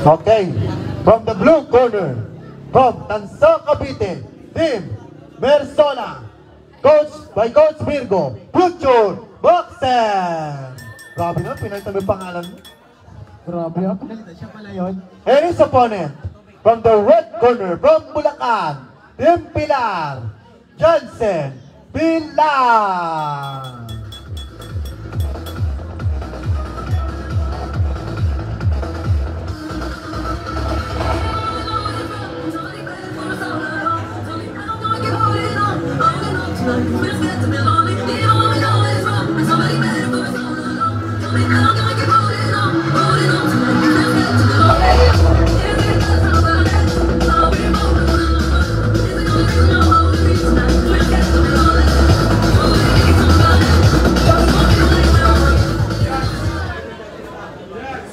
Okay, from the blue corner, from Tansa Cavite, Team Mersola, coached by Coach Virgo, Future Boxer. Grabe na, pinalitan mo yung pangalan mo. Grabe ha, pinalitan siya pala yun. And his opponent, from the red corner, from Bulacan, Team Pilar, Johnson Pilar.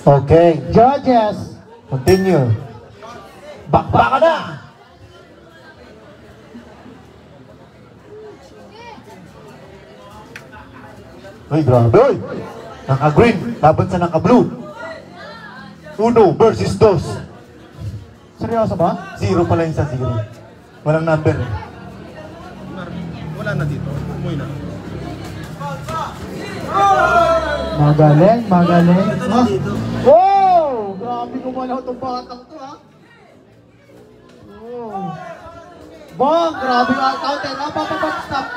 Okay, Judges! continue. Bakbaka na! Ay, grabe, oy! Naka-green, laban sa naka-blue. 1 versus 2. Seryoso ba? 0 pala yung sa 0. Walang number. Wala na dito. Umuwi na. Magaling, magaling. Ah. Wow! Grabe kumalaw itong batang to ha. Oh. Bang! Grabe nga counter. Stop.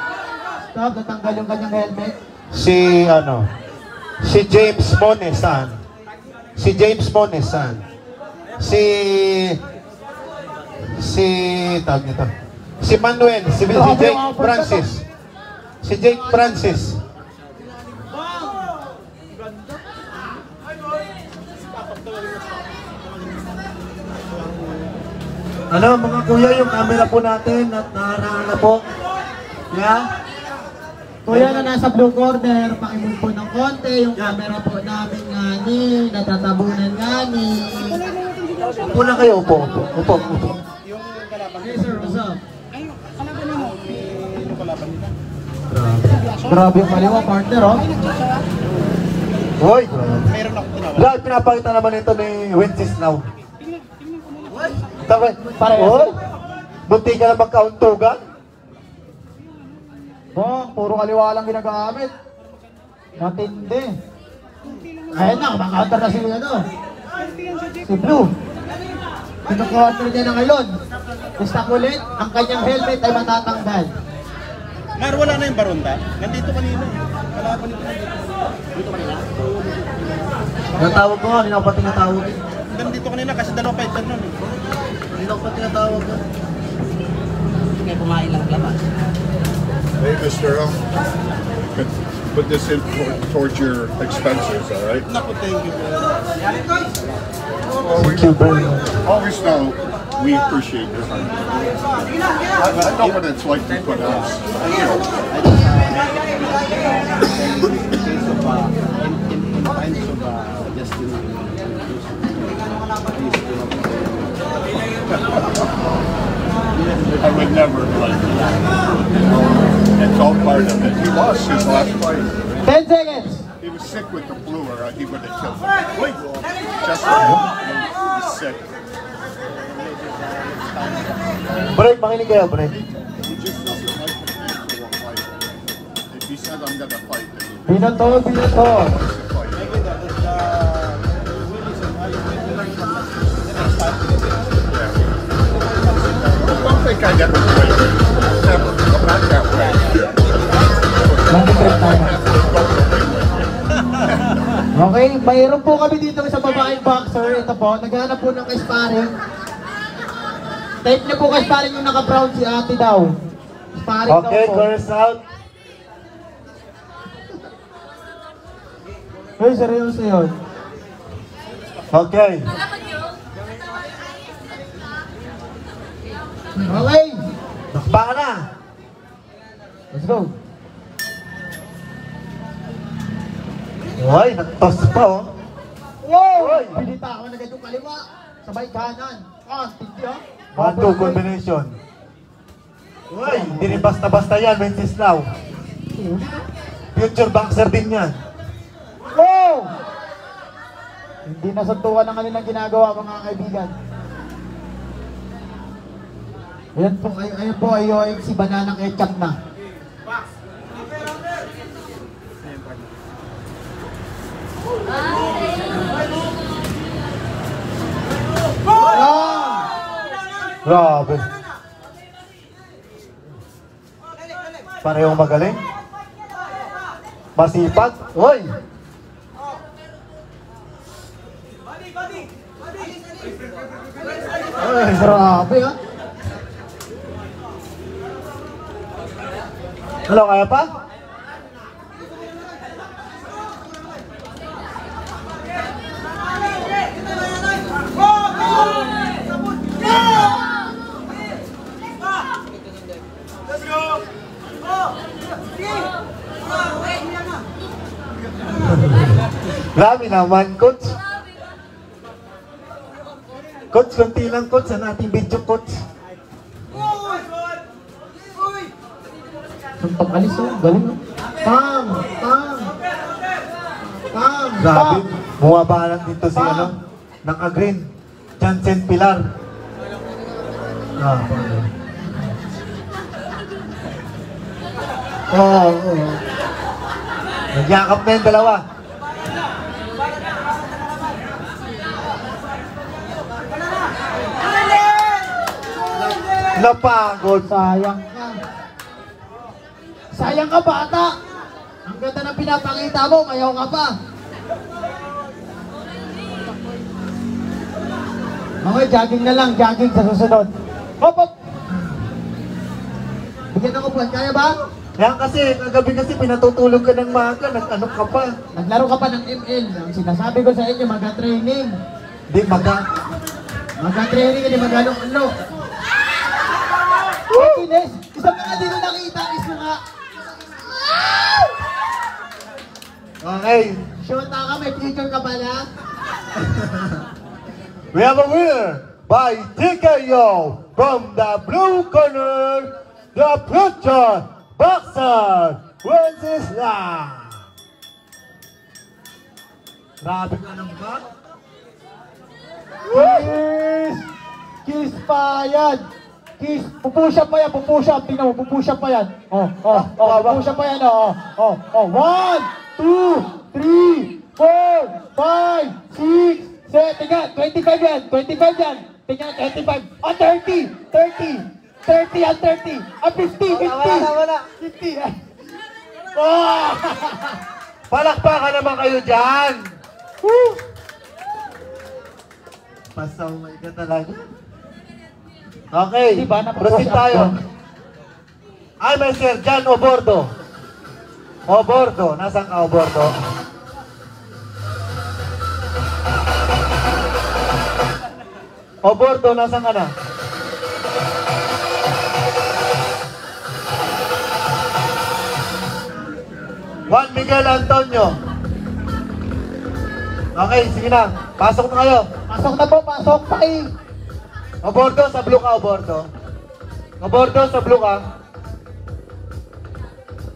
Stop, natanggal yung kanyang helmet. Si James Monesan. Si James Monesan. Tawag nito. Si Manuel, si Jake Francis. Si Jake Francis. Ano mga kuya, yung camera po natin at naharaan na po. Yeah? Kuya na nasa blue corner, pakimove po ng konti, yung camera po namin nga ni, natatabunan nga ni. Upo na kayo, upo. Hey sir, what's up? Ay, kalaban mo. Yung kalaban nila. Grabe yung kaliwa, partner oh. Hoy! Mayroon ako tinawa. Lahat pinapakita naman ito ni Wenceslao. Tingnan ko muna. Tama, hoy! Bunti ka na magkauntugan? Bang, puro kaliwa lang ginagamit. Matindi. Ayun na, makaunter na si si Blue. Pinukuunter niya na ngayon. Basta ulit, ang kanyang helmet ay matatanggal. Mar, wala na yung baronda. Nandito kanina eh. Kalaban nito nandito. Dito kanina? Natawag ko nga, hindi na ako pa tinatawag. Nandito kanina kasi dalawa fighter nun eh. Hindi na ako pa tinatawag ko. Kaya kumain lang laban. Hey, Mr. Put this in towards your expenses, all right? Naku, thank you. Thank you very much. Always know we appreciate your time. I know what it's like to put us. I would never like it's all part of it. He lost his last fight. 10 seconds. He was sick with the flu, or he would have killed him. Just he's sick. Break, makinig kayo, break. He just doesn't like to cancel a fight. If he said I'm gonna fight, then he Binatog. wants to fight. Don't think I never played. Never. I'm not that way. Okay, mayroon po kami dito sa babaeng boxer. Ito po, naghahanap po ng sparring. Type niyo po sparring yung naka-brown si ate daw. Sparring Okay, daw po. chorus out. Hey, seryoso yun. Okay. Okay, Bakbaka na. let's go. Hoy, nag-toss pa oh. Wow! Pinita ako na yung kaliwa. Sabay kanan. Tindi ah. 1-2 combination. Hoy, hindi rin basta-basta yan, Wenceslao. Future boxer din yan. Wow! Hindi nasuntukan ang kanilang ginagawa, mga kaibigan. Ayan po ay si Banana Ketchup na. Grabe. Parehong magaling. Masipag. Hoy! Ay, grabe ha. Ano, kaya pa? Grabe naman, coach. Coach, konti lang, coach. Sa ating video, coach. Ang pag-alis galing oh. Pam! Pam! Pam! Grabe. Pam! Bumabahan dito si Pa. ano, naka-green. Jansen Pilar. Oo. Nagyakap na yung dalawa. Napagod. Sayang ka. Sayang ka, bata. Ang ganda ng pinapakita mo, mayaw ka pa. Okay, jogging na lang, jogging sa susunod. Hop, hop. Bigyan ako plan, kaya ba? Yan kasi, kagabi kasi pinatutulog ka ng maaga, nag-ano ka pa. Naglaro ka pa ng ML. Ang sinasabi ko sa inyo, magka-training. Di, Magka-training, hindi mag-ano-ano. Ines, isa pa nga din na nakita, is nga. Okay. Shota ka, may future ka pala. We have a winner by TKO from the blue corner, the future boxer, Wenceslas. Grabe ka ng ba? Kiss! Kiss pa yan! Kiss! Pupush up pa yan! Pupush up! Tingnan mo! Pupush up pa yan! Pupush up pa yan! 1, 2, 3, 4, 5, 6, 7, tingnan! 25 yan! 25 yan! Tingnan! 25! 30! 30! 30 yan! 30! 50! 50! Wala. 50! Oh! Palakpakan naman kayo dyan! Woo! Pasaway ka talaga. Okay, Diba, napapush proceed up tayo. ko? Ay, may Sir Jan Obordo. Obordo, nasaan ka, Obordo? Obordo, nasaan ka na? Juan Miguel Antonio. Okay, sige na. Pasok na kayo. Pasok na po! Pasok! Paki! Obordo, sa blue ka, Obordo. Obordo, sa blue ka.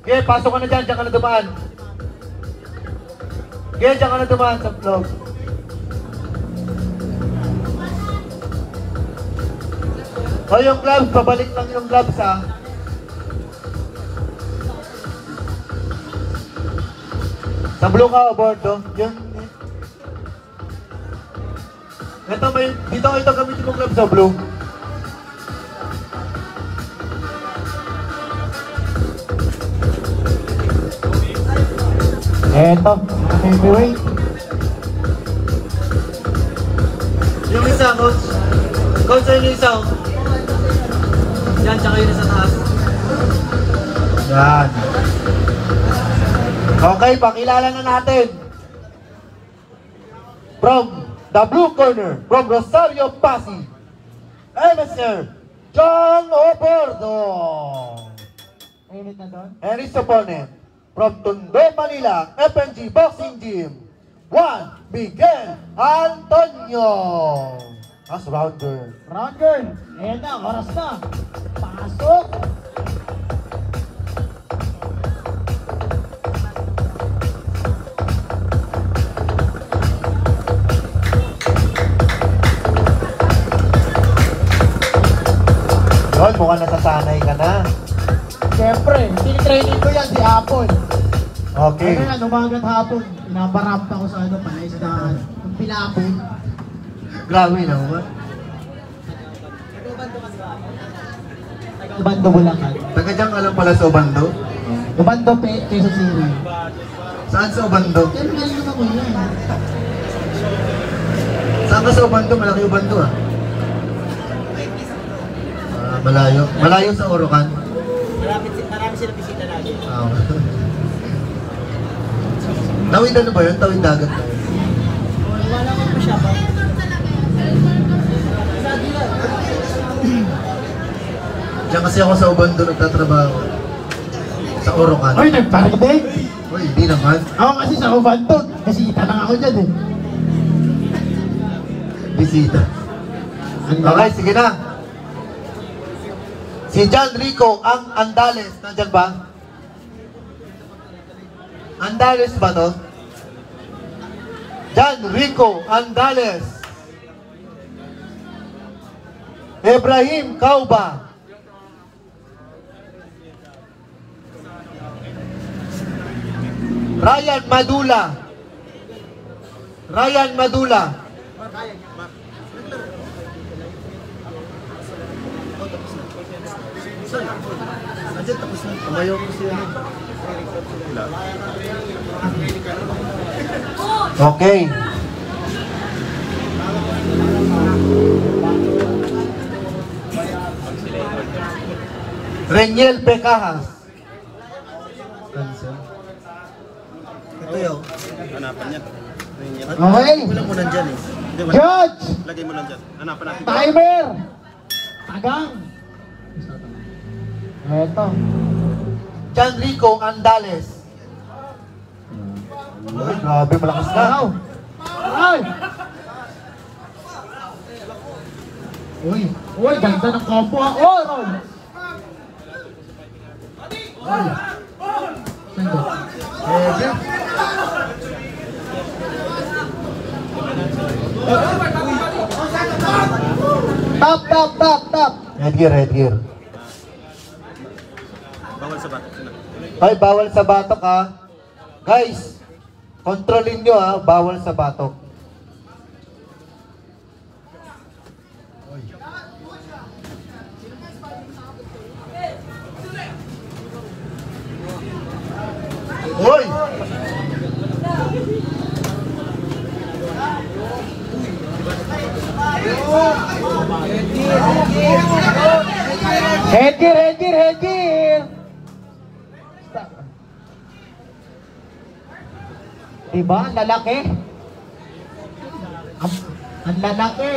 Okay, pasok ka na dyan. Diyan ka na dumaan. Okay, diyan ka na dumaan sa vlog. O, yung gloves, pabalik lang yung gloves, ha. Sa blue ka, Obordo. Yun. Ito, ito gamitin mo gloves sa blue. Eto, heavyweight. Yung isa, coach. Coach, ayun yung isa. Yan, tsaka yun sa taas. Yan. Okay, pakilala na natin. From the blue corner, from Rosario, Pasig, MSR, John Obordo. Init na doon. And his opponent, from Tondo, Manila, FNG Boxing Gym, Juan Miguel Antonio. As rounder. Round girl. Ayan na, oras na. Pasok. mukhang nasasanay ka na. Siyempre, tinitraining ko yan si Apple. Okay. Ano yan, umagat hapon. Pinaparapta ko sa ano, palaisdaan. Yung pilapon. Grabe naman. Ubando Bulacan. Taga dyan ka lang pala sa Obando? Ubando, Quezon City. Saan sa Obando? Pero galing naman ko yan. Saan ka sa Obando? Malaki Obando ah. Malayo. Malayo sa Orocan? Marami sila bisita lagi. Tawid ano ba yun? Tawid dagat ba yun? Wala ko pa siya pa. Diyan kasi ako sa Obando nagtatrabaho. Sa Orocan. Ay, nagparinig! Uy, hindi naman. Ako kasi sa Ubando. Kasita lang ako dyan eh. Bisita. Okay, sige na. Si John Rico ang Andales. Nandyan ba? Andales ba to? John Rico Andales. Ibrahim Cauba. Ryan Madula. Ryan Madula. Nandiyan tapos na. Tumayo ko siya. Okay. Reniel Pecahas. Ito yun. Hanapan niya. Okay. Wala mo nandyan eh. Hindi, wala. Judge! Lagay mo lang dyan. Hanapan natin. Timer! Tagang! Eto. John Rico Andales. Ay, grabe, malakas na. Wow! Ay! Uy! Uy! Ganda ng combo ha! Oh! Roll! Uy! Sando. Tap! Tap! Tap! Tap! Headgear, headgear. Bawal sa batok. Ay, bawal sa batok ha. Guys, kontrolin nyo ha, bawal sa batok. Hoy! Headgear! Headgear! Headgear! Diba? Ang lalaki. Ang lalaki.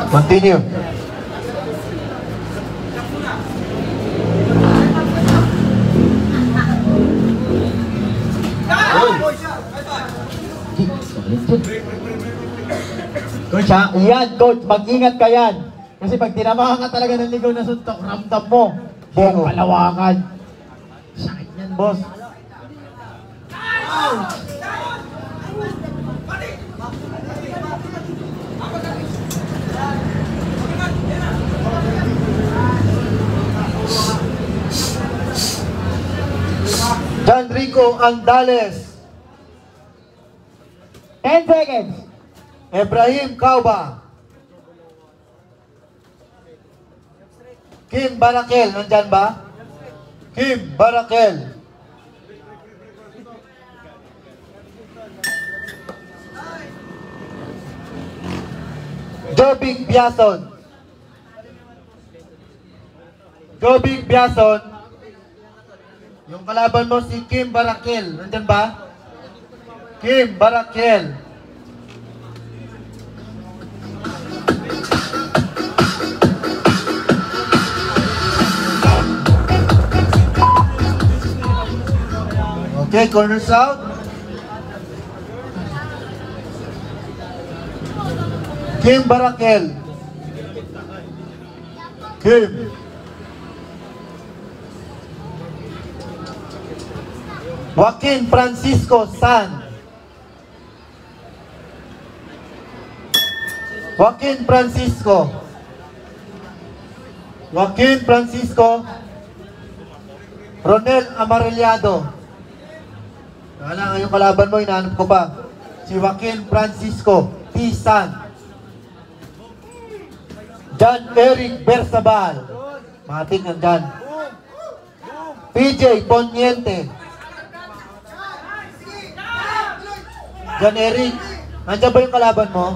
Continue. Coach ha? Yan, coach. Mag-ingat ka yan. Kasi pag tinamahan ka talaga ng ligaw na suntok, ramdam mo. Buong kalawakan. Sakit yan, boss. John Rico Andales. 10 seconds. Ibrahim Cauba. Kim Barakel, nandyan ba? Kim Barakel. Jobig Biason. Jobig Biason. Yung kalaban mo si Kim Barakel, nandyan ba? Kim Barakel. Okay, corner south. Kim Barakel. Kim. Joaquin Francisco San. Joaquin Francisco. Joaquin Francisco. Ronel Amarellado. Wala nga yung kalaban mo, hinahanap ko pa. Si Joaquin Francisco Tisan. John Eric Bersabal. Matik nandyan. PJ Poniente. John Eric, nandiyan ba yung kalaban mo?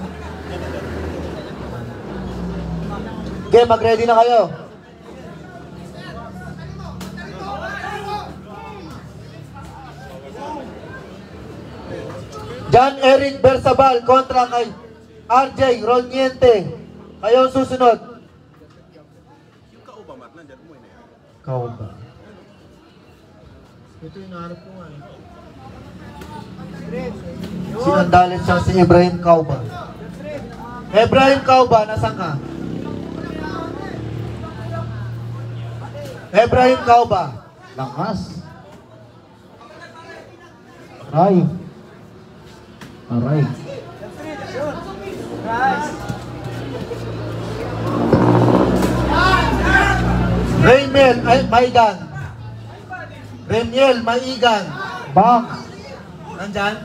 Okay, mag-ready na kayo. John Eric Bersabal kontra kay RJ Roniente. Kayo ang susunod. Yung kauba, Mark, nandyan mo yun eh. Kauba. Ito yung nahanap ko nga. Si Andales siya, si Ibrahim Kauba. Ibrahim Kauba, nasan ka? Ibrahim Kauba. Lakas. Aray. Aray. Raymel Maigan. Reniel Maigan. Box. Nandyan?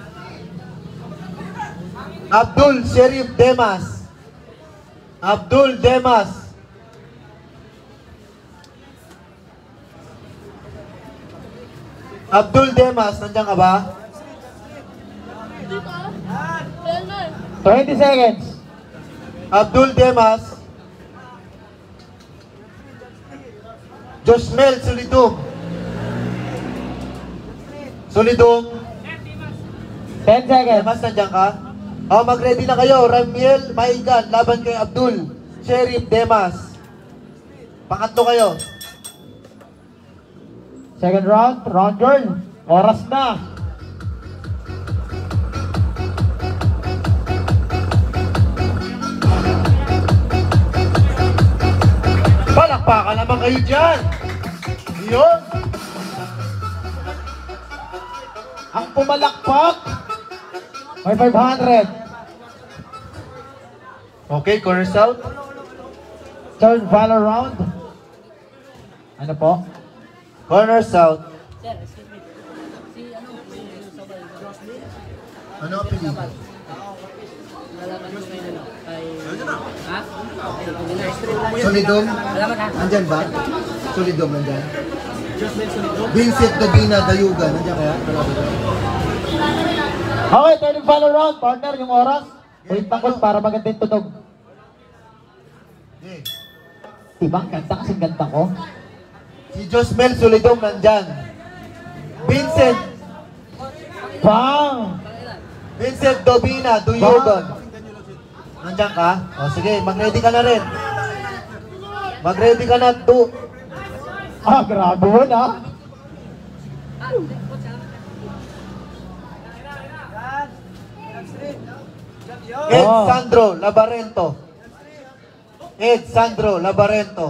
Abdul Sherif Demas. Abdul Demas. Abdul Demas, nandyan ka ba? 20 seconds. Abdul Demas. Josmel Solidum. Solidum. 10 seconds. Demas, nandyan ka? O, mag-ready na kayo. Ramiel Maigan, laban kay Abdul Sherif Demas. Pangatlo kayo. Second round, round girl. Oras na. Palakpakan naman kayo dyan. Yun. Ang pumalakpak. May 500. Okay, corner south. Third valor round. Ano po? Corner south. Sir, excuse me. Si ano, si Sabay, Jocelyn. Ano ang pili? Lalaban ko kayo na kay... Ha? Ay, Pilinar Street lang yun. Solidum. Alaman ha? Nandyan ba? Solidum, nandyan. Jocelyn Solidum. Vincent Davina Dayuga, nandyan kaya? Okay, third valor round. Partner, yung oras. Wait takot para maganda yung tunog. Okay. Tibang, ganda kasing ganda ko. Si Josmel Solidum, nandyan. Vincent. Bang! Vincent Davina Dayuga. Nandyan ka? O sige, mag-ready ka na rin. Mag-ready ka na. Ah, grabe mo na. Ed Sandro Labarento. Ed Sandro Labarento.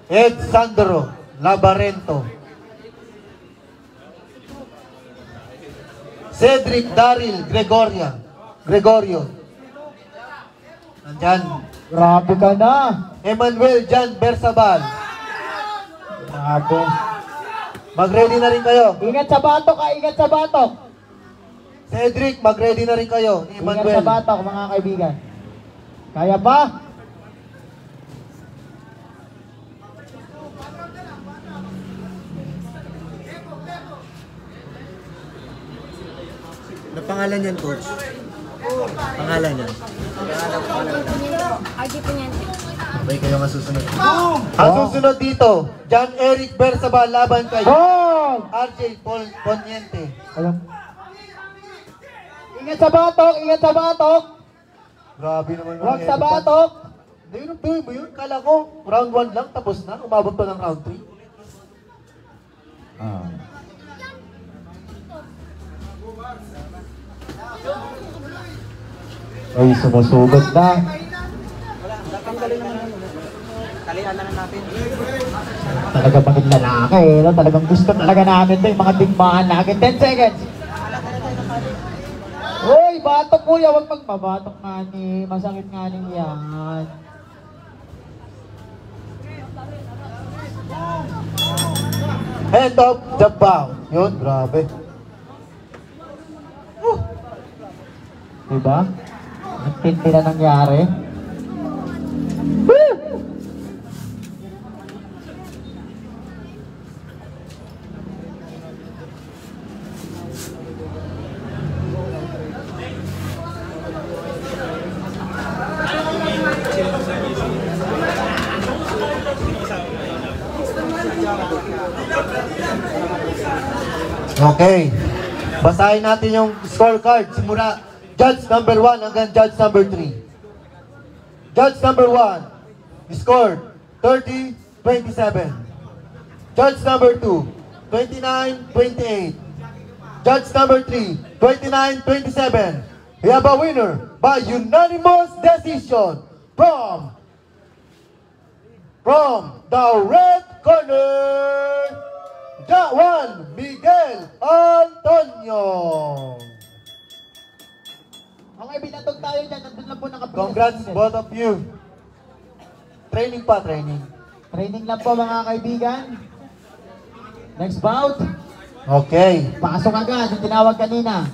Ed Sandro Labarento. Cedric Daryl Gregorio. Nandyan. Grabe ka na. Emmanuel Jan Bersabal. Grabe. Mag-ready na rin kayo. Ingat sa batok ha, ingat sa batok. Cedric, mag-ready na rin kayo. Ingat sa Emmanuel. batok mga kaibigan. Kaya pa? Ano pangalan yan, coach? Pangalan yan. RJ Poniente. Okay, kayo nga susunod. Ang susunod dito, John Eric Bersabal laban kay Bang! RJ Poniente. Alam. Ingat sa batok, ingat sa batok. Grabe naman. Huwag sa batok. Hindi yun, tuloy mo yun. Kala ko, round 1 lang, tapos na. Umabot pa ng round 3. Ay, sumusugod na. Talian na natin. Talaga paging lalaki, no? Talagang gusto talaga namin ito, yung mga digmaan natin. 10 seconds. Uy, batok kuya, huwag magpabatok nga ni. Masakit nga ni yan. Hand off, jump back. Yun, grabe. Diba? Ang tindi na nangyari. Woo! Okay. Basahin natin yung scorecard. Simula judge number 1 hanggang judge number 3. Judge number 1 scored 30-27. Judge number 2 29-28. Judge number 3 29-27. We have a winner by unanimous decision from the red corner, Juan Miguel Antonio. Okay, binatog tayo dyan. Nandun lang po nakapilas. Congrats both of you. Training pa, training. Training lang po mga kaibigan. Next bout. Okay. Pasok agad. Yung tinawag kanina.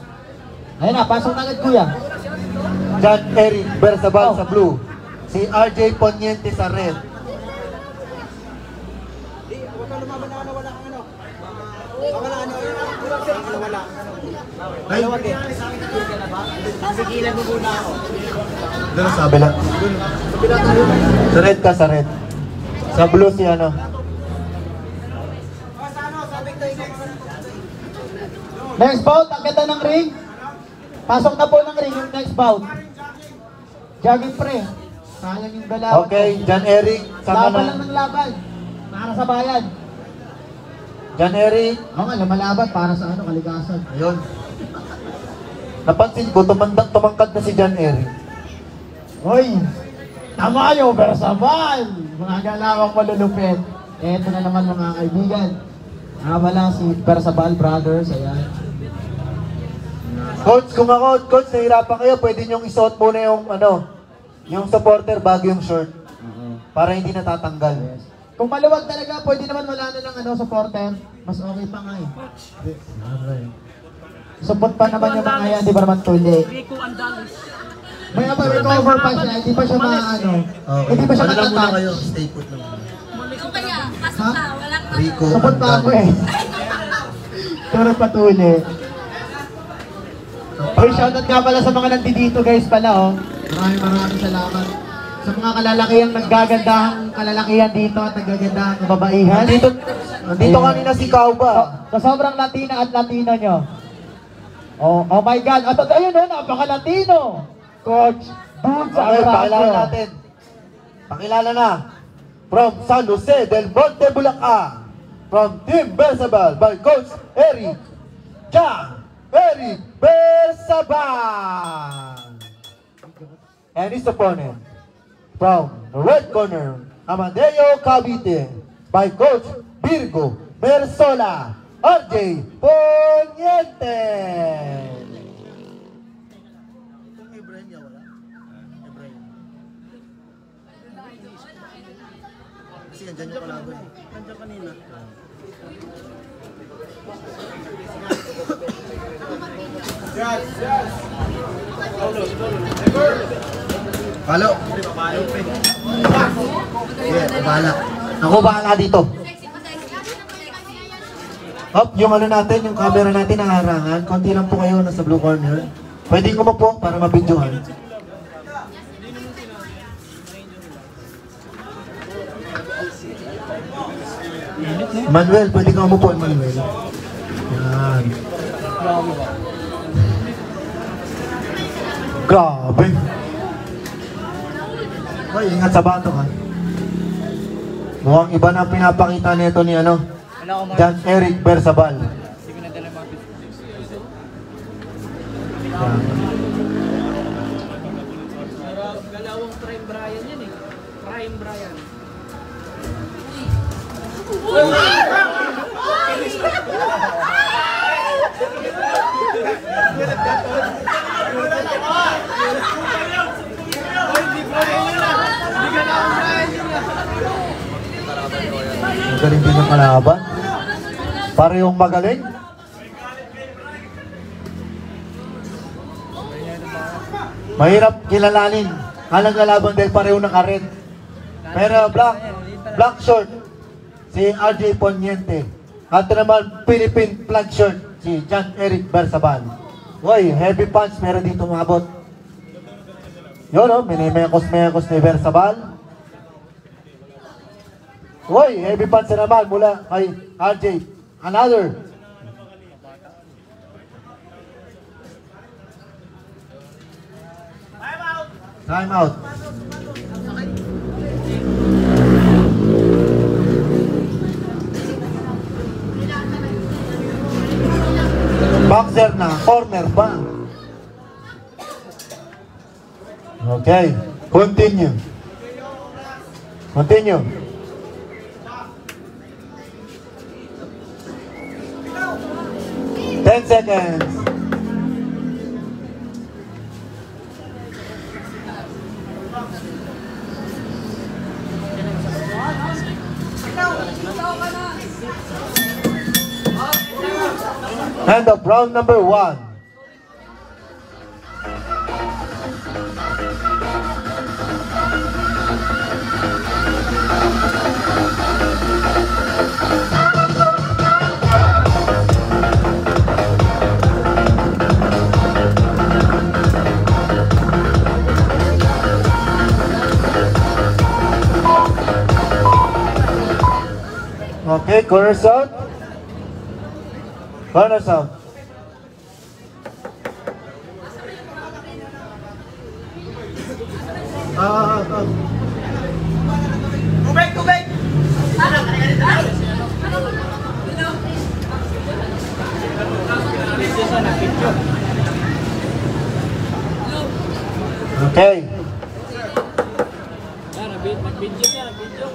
Ayun na, pasok na agad kuya. John Eric Bersabal sa blue. Si RJ Poniente sa red. Ay, Sigilan mo muna ako. doon sa kabila. Sa red ka, sa red. Sa blue si ano. Next bout, ang ganda ng ring. Pasok na po ng ring yung next bout. Jogging pre. Sayang yung galawan. Okay, John Eric. Sama Laban lang na. ng laban. Para sa bayan. John Eric. Oo nga, lumalaban para sa ano, kalikasan. Ayun. Napansin ko, tumangkad na si John Eric. Hoy! Tama yung Bersabal! Mga galawang malulupit. Eto na naman mga kaibigan. Wala si Bersabal Brothers. Ayan. Coach, kung ako, coach, nahirapan kayo, pwede niyong isuot muna yung yung supporter bago yung short. Para hindi natatanggal. Yes. Kung maluwag talaga, pwede naman wala na lang supporter. Mas okay pa nga eh. Support pa naman yung mga yan, di ba naman tuli? Rico Andalis. May recover pa siya, hindi pa siya hindi pa siya matatouch. stay put lang. Ikaw kaya, pasok Ha? ka, walang Rico. Support pa ako eh. Pero patuli. Hey, shoutout nga pala sa mga nandito guys pala oh. Maraming salamat. Sa mga kalalakihang naggagandahang kalalakihan dito at naggagandahang kababaihan. Nandito kanina si Kauba. Sa sobrang Latina at Latino nyo. Oh my God. At ayun napaka-Latino. Coach Dudes Okay, pakilala Abrazo. natin. Pakilala na. From San Jose del Monte, Bulacan. From Team Bersabal by Coach Eric Bersabal. And his opponent. From the red corner, Amadeo Cavite by Coach Virgo Mersola, RJ Poniente. Nandiyan kanina. Palo. Yeah, bahala. Ako bahala dito. Up, yung natin, yung camera natin nakaharangan. Konti lang po kayo nasa blue corner. Pwede ko po para mabidyohan. Manuel, pwede ka umupo, Manuel. Yan. Grabe. Hoy, ingat sa bato ha. Mukhang iba na pinapakita nito ni John Eric Bersabal. Galawang Prime Brian yan eh. Prime Brian. Galing din ng kalaban. Parehong magaling. Mahirap kilalanin ang kalaban dahil pareho naka-red. Pero black short, si RJ Poniente. At naman Philippine flag shirt, si John Eric Bersabal. Uy, heavy punch meron dito umabot. Yun o, minimekos-mekos ni Bersabal. Uy, heavy punch na naman mula kay RJ. Another. Time out. Boxer na, corner pa. Okay, continue. Continue. Ten seconds. End of round number 1. Okay, corners out. Corners out. Okay. Mag-video ka, video.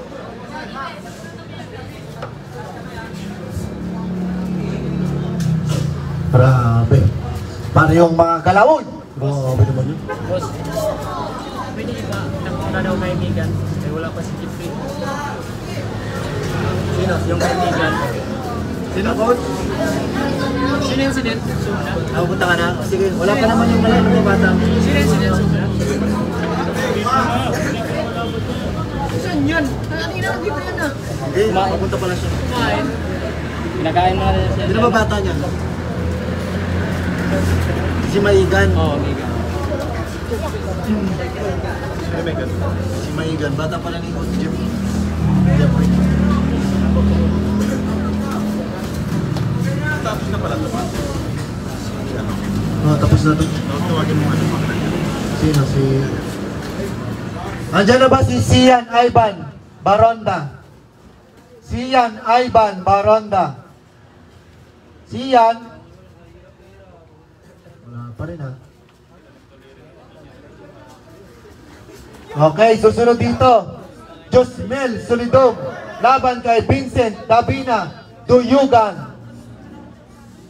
Grabe. Parehong mga galawon. Grabe naman yun. Boss, pwede ba nakuna daw kaibigan? Kaya wala pa si Jeffrey. Sino? Yung kaibigan. Sino, coach? Sino yung sinit? Sumuna? Punta ka na? Sige, wala pa naman yung malayo ng bata. Sino yung sinit? Sumuna? Saan yun? Kanina ang gift yan ah. Hindi, mapunta pala siya. Kumain. Pinakain mo na rin siya. Hindi na ba bata niya? Si Maigan. Oo, Mega. Si Maigan, bata pala ni Coach Jim. Tapos na pala ito. Tapos na ito. Tawagin mo ano. Sino? Si... Andiyan na ba si Sian Ivan Baronda? Sian Ivan Baronda. Sian. Wala pa rin ha. Okay, susunod dito. Josmel Solidog. Laban kay Vincent Davina Duyugan.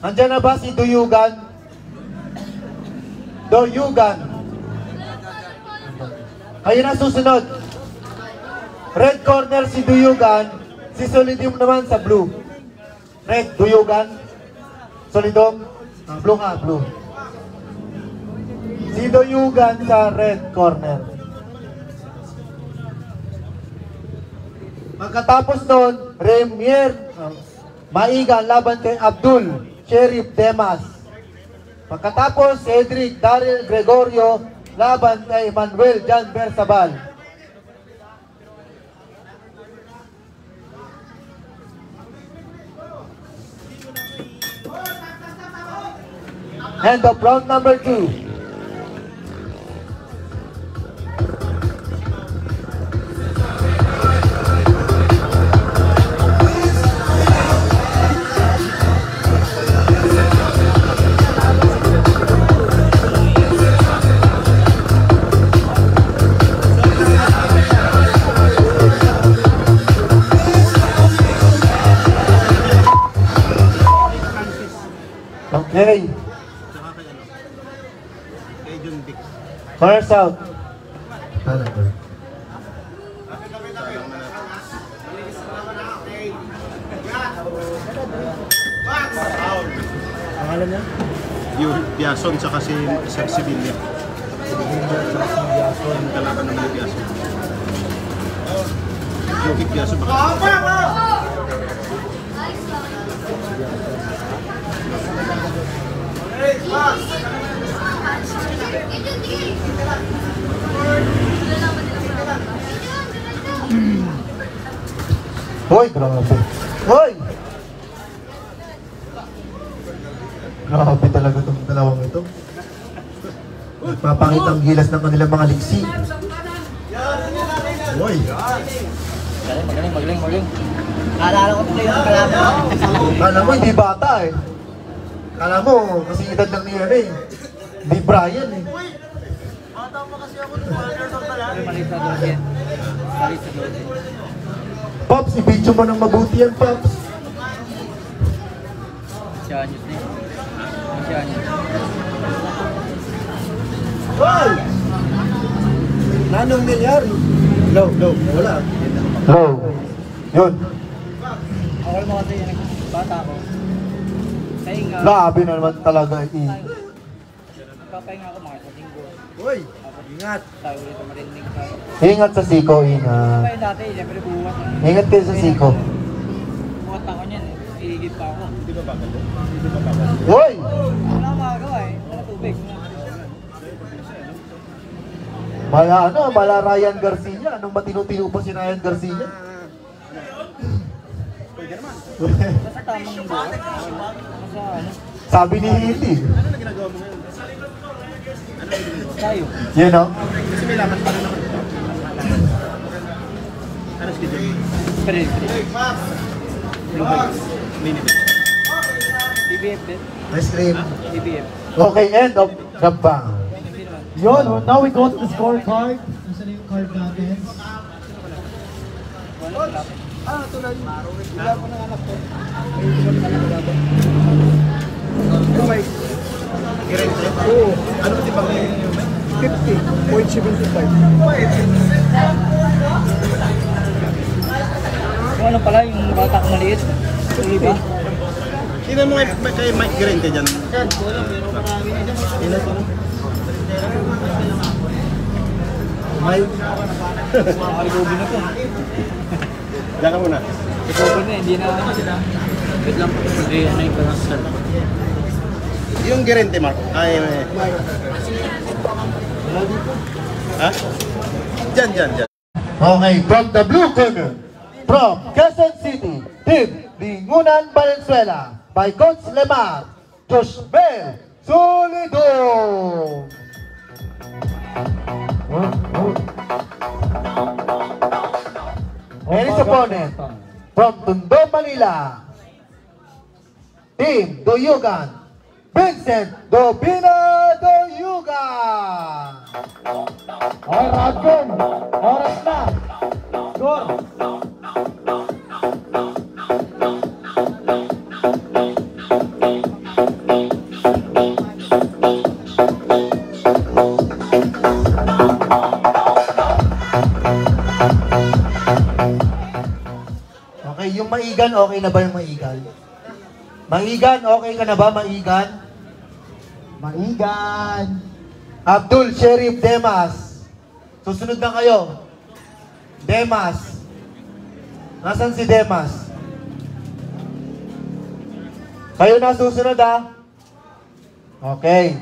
Andiyan na ba si Duyugan? Duyugan. Ayun na susunod. Red corner si Duyugan. Si Solidum naman sa blue. Red, Duyugan. Solidum. Blue nga, blue. Si Duyugan sa red corner. Pagkatapos nun, Remier Maigan laban kay Abdul Sheriff Demas. Pagkatapos, Cedric Daryl Gregorio laban kay Manuel Jan Bersabal. End of round number 2. Okay. Corners out. Pangalan niya? Yung Biason saka si Sevilla. Yung kalaban ng Biason. Yung Biason baka. Hoy, grabe. Hoy! Grabe talaga itong dalawang ito. Nagpapakita ang gilas ng kanilang mga liksi. Hoy! Magaling. Kaalala ko tuloy yung kalaban. Kala mo hindi bata eh. Kala mo kasi edad lang niya eh. Hindi Brian eh. Malit sa doon yan. Pops, i-video mo ng mabuti yan, Pops. Siya anyos na yun. Siya anyos. Hoy! Nanong nangyari? No, wala. Hello. Yun. Okay mo kasi yung bata ko. Pahinga. Grabe na naman talaga eh. Nagpapahinga ako mga sa linggo. Hoy! Ingat! Tayo ulit ang marinig sa... Ingat sa siko, ingat. Kaya dati, siyempre buhat. Ingat kayo sa siko. Buhat ako niyan eh. Higit pa ako. Hindi ba bagal? Hindi ba bagal? Hoy! Wala akong magagawa eh. Wala tubig. Mala Ryan Garcia. Anong matino-tino pa si Ryan Garcia? Basta tamang buhat. Basta ano. Sabi ni Hili. Ano na ginagawa mo ngayon? Tayo. Yan o. Kasi may laman pa rin naman. Ano schedule? Pre. Lumay. Minute. TBF din. Ice cream. TBF. Okay, end of the bang. Yun, now we go to the scorecard. Nasaan na yung card natin? Gerente? Oo. Ano ba di ba ngayon yung 50.75? Kung ano pala yung bata ko maliit. Oliva. Tingnan mo kay Mike Gerente dyan. Nakaligobi na po. Diyan ka muna. Ligobi na, hindi na. Wait lang po. Hindi, ano yung panasal. Yung Gerente, Mark. Ay, ha? Diyan. Okay, from the blue corner, from Quezon City, Team Lingunan Valenzuela, by Coach Lemar, Joshbel Solido. And his opponent, from Tondo, Manila, Team Doyugan, Vincent Dobina Doyugan. Okay, Rodgon. Oras na. Score. Okay, yung maigan, okay na ba yung maigan? Maigan, okay ka na ba, maigan? Maigan. Abdul Sheriff Demas. Susunod na kayo. Demas. Nasaan si Demas? Kayo na susunod ha. Okay.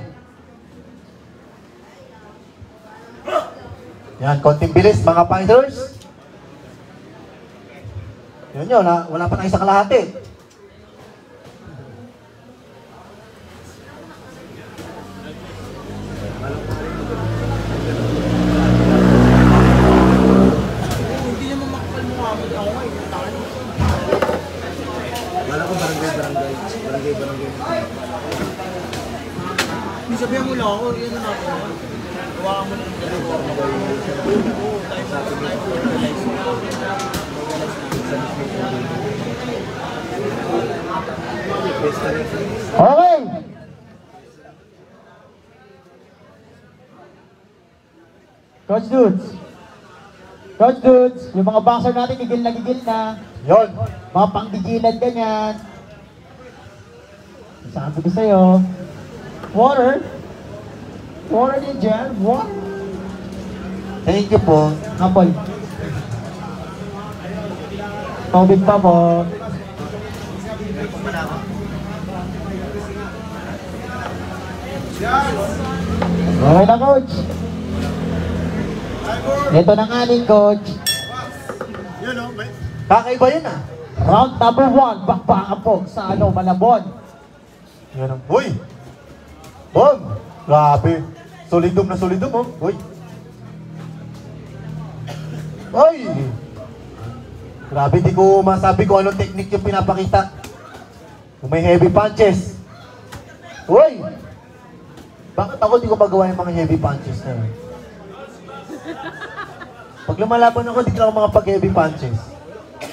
Yan, konting bilis mga fighters. Yan yun ha, wala pa tayo sa kalahati. Wala ko barangay. Hindi sabihan mo lang ako, yan na ako. Gawa mo na Okay. Coach Dudes, yung mga boxer natin gigil na. Yon. Mga panggigilan ganyan. Sabi ko sa'yo. Water. Water din dyan. Water. Thank you po. Apple. Tubig pa po. Okay na, coach. Ito na nga din, coach. Kakaiba yun ah. Round number 1, bakbakan po sa Malabon. Yan ang, uy! Bom! Grabe. Solidum na solidum oh. Uy! Uy! Grabe, di ko masabi kung anong technique yung pinapakita. Kung may heavy punches. Uy! Bakit ako di ko magawa yung mga heavy punches na yun? Pag lumalaban ako, di ko ako mga pag-heavy punches.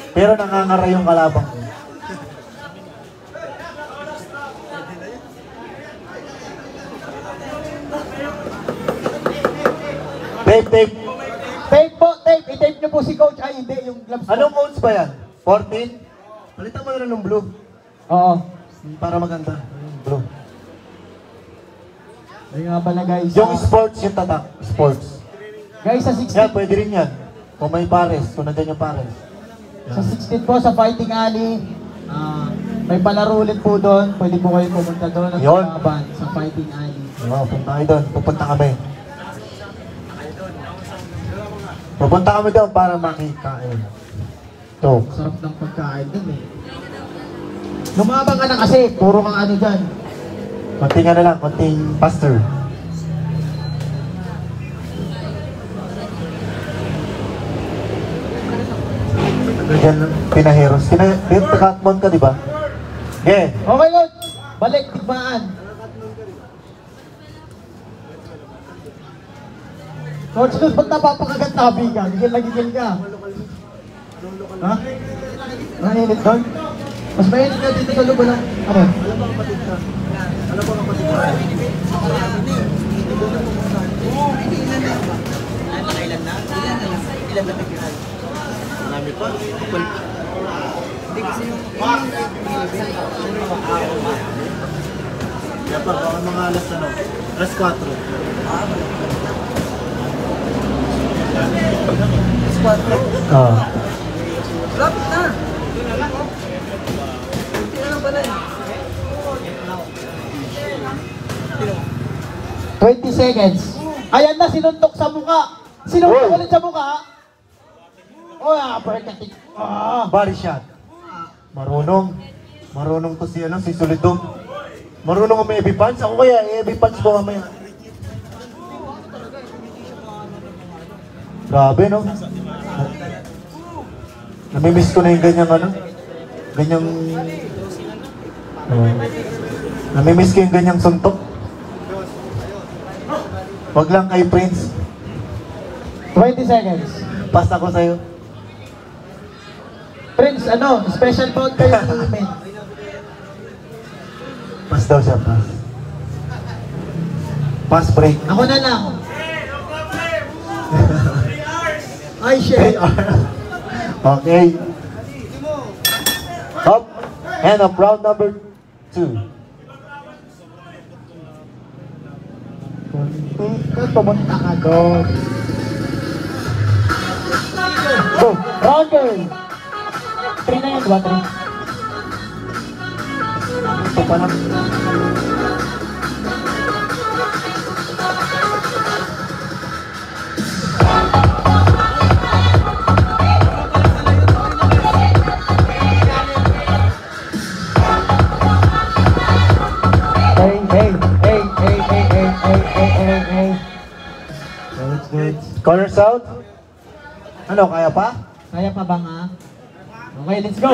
Pero nangangaray yung kalabang ko. Tape. Tape po, tape. I-tape niyo po si coach. Ay, hindi. Yung gloves po. Anong codes ba yan? 14? Palitan mo na ng blue. Oo. Para maganda. Blue. Ay nga pala guys. Yung sports yung tatak. Sports. Guys, sa 16. Yan, pwede rin yan. Kung may pares. Kung nandyan yung pares. Sa 16 po, sa Fighting Alley, may palaro ulit po doon. Pwede po kayo pumunta doon at Yun. lumaban sa Fighting Alley. Oo, punta kayo doon. Pupunta kami. Pupunta kami doon para makikain. Ito. Sarap ng pagkain doon eh. Lumabang ka na kasi, puro kang ano dyan. Konting ano lang, konting pastor. Ano dyan, pinaheros. Tagatmon ka, di ba? Okay. Okay, coach. Balik, tigmaan. Coach, doon ba't napapakagat tabi ka? Gigil na gigil ka. Ha? Mainit doon? Mas mainit ka dito sa lubo lang. Ano? Marami pa. Kaya pa, baka mga alas 4. Ah. Lapit na. Hindi na lang pala eh. 20 seconds. Ayan na, sinuntok sa mukha. Sinuntok Oy. ulit sa mukha. Oh, uppercut. Body shot. Marunong. Marunong to si Solidum. Marunong may heavy punch. Ako kaya, heavy punch ko mamaya. Grabe, no? Namimiss ko na yung ganyang ganyang... namimiss ko yung ganyang suntok. Wag lang kay Prince. 20 seconds. Pass ako sa'yo. Prince, special bout kayo ni Men. Pass daw siya, pass. Pass break. Ako na lang. Ay, shit. Okay. Up. And up, round number 2. Pumunta ka doon. Go. Round girl. 3 na yan, 2, 3. Ito pa lang. Hey. Good. Corner south. Ano, kaya pa? Kaya pa ba nga? Okay, let's go.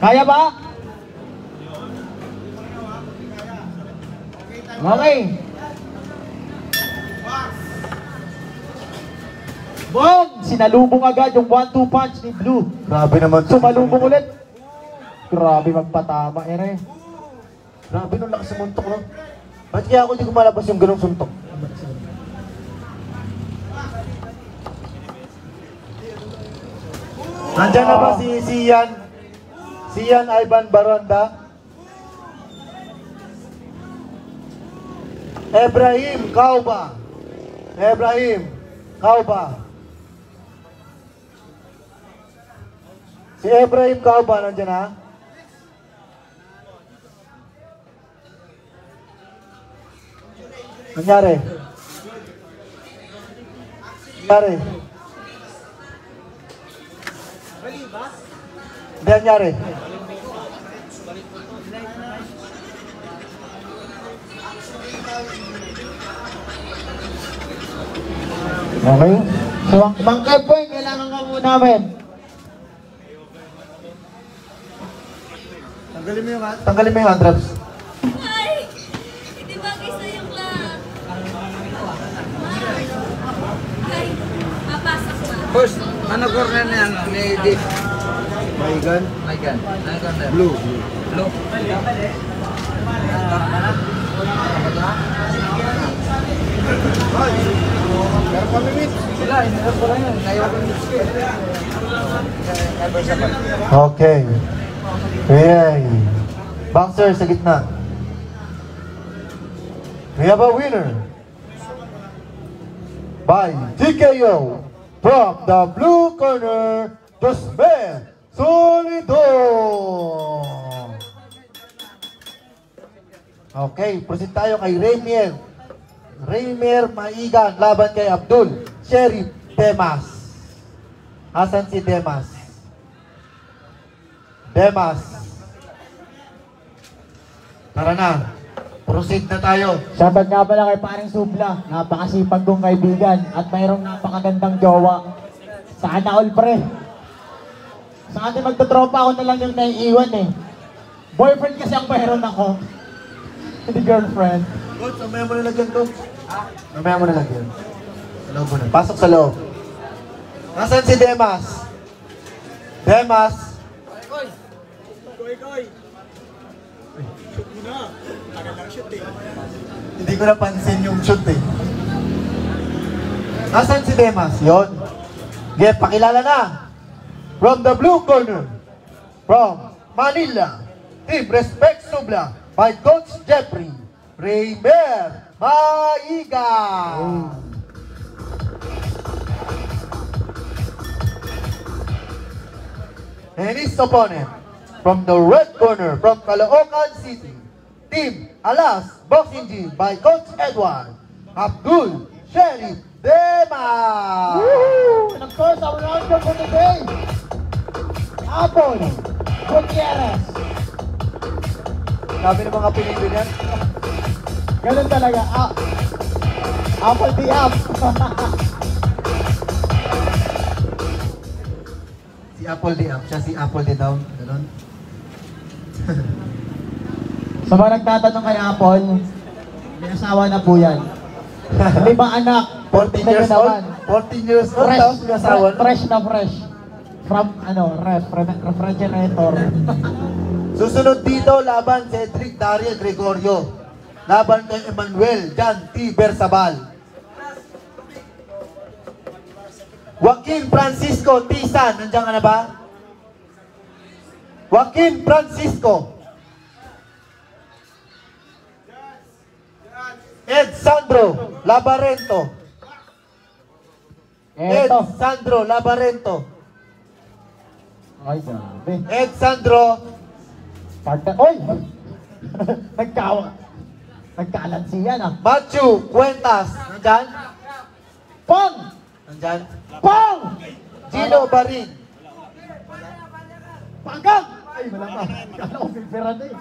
Kaya ba? Okay. Boom! Sinalubong agad yung 1-2 punch ni Blue. Grabe naman. Sumalubong ulit. Grabe magpatama, ere. Grabe nung lakas ng muntok, no? Ba't kaya ako hindi ko malabas yung ganong suntok? Nandiyan na ba si Yan? Si Sian Ivan Baronda. Ibrahim Kauba. Ibrahim Kauba. Si Ibrahim Kauba nandiyan ha? Nangyari? Nangyari? Hindi nangyari. Okay? So, ang bangkay po yung kailangan ka muna namin. Tanggalin mo yung hand drops. Ay! Hindi bagay sa'yo, Clark. Ay, papasok na. Boss, ano corner na yan? May dip. Maigan. My God. Ano corner? Blue. Blue. Meron kami meet. Wala, hinirap ko lang yun. Naiwan ko yung mix ko eh. Ever sa bag. Okay. Yay. Boxer sa gitna. We have a winner by TKO from the blue corner, Josmel Solido. Okay, proceed tayo kay Rainier. Rainier Maigan laban kay Abdul Sheriff Demas. Asan si Demas? Demas. Tara na. Proceed na tayo. Shoutout nga pala kay paring Subla. Napakasipag kong kaibigan at mayroong napakagandang jowa. Sana all pre. Sa atin magtotropa ako na lang yung naiiwan eh. Boyfriend kasi ang mayroon ako. Hindi girlfriend. Coach, mamaya mo na lagyan, Coach. Mamaya mo na lagyan. Sa loob mo na. Pasok sa loob. Nasaan si Demas? Demas. Shoot mo na. Tagal lang shoot eh. Hindi ko napansin yung shoot eh. Nasaan si Demas? Yun. Get, pakilala na. From the blue corner. From Manila. Team Respect Subla. By Coach Jeffrey Raymer Maiga. And his opponent from the red corner from Caloocan City, Team Alas Boxing Gym by Coach Edward Abdul Sheriff Demas. Woo! And of course, our round for today, Apple Gutierrez. Sabi ng mga pinito niyan. Ganun talaga. Apple the up. Si Apple di up, siya si Apple di down. Ganon. Sa mga nagtatanong kay Apple, may asawa na po yan. 5 anak. 14 years old. 14 years old. Fresh, Tapos may asawa na. fresh na fresh. From, refrigerator. Susunod dito, laban Cedric Daria Gregorio. Laban kay Emmanuel Jan T. Bersabal. Joaquin Francisco Tisan, nandiyan ka na ba? Joaquin Francisco. Ed Sandro Labarento. Ed Eto. Sandro Labarento. Ay, grabe. Ed Sandro. Partner. Oy! Nagkalansiyan ah. Matthew Cuentas. Nandyan? Pong! Nandyan? Pong! Gino Barin. Panggang! Ay, wala pa. Kala ko pipira na eh.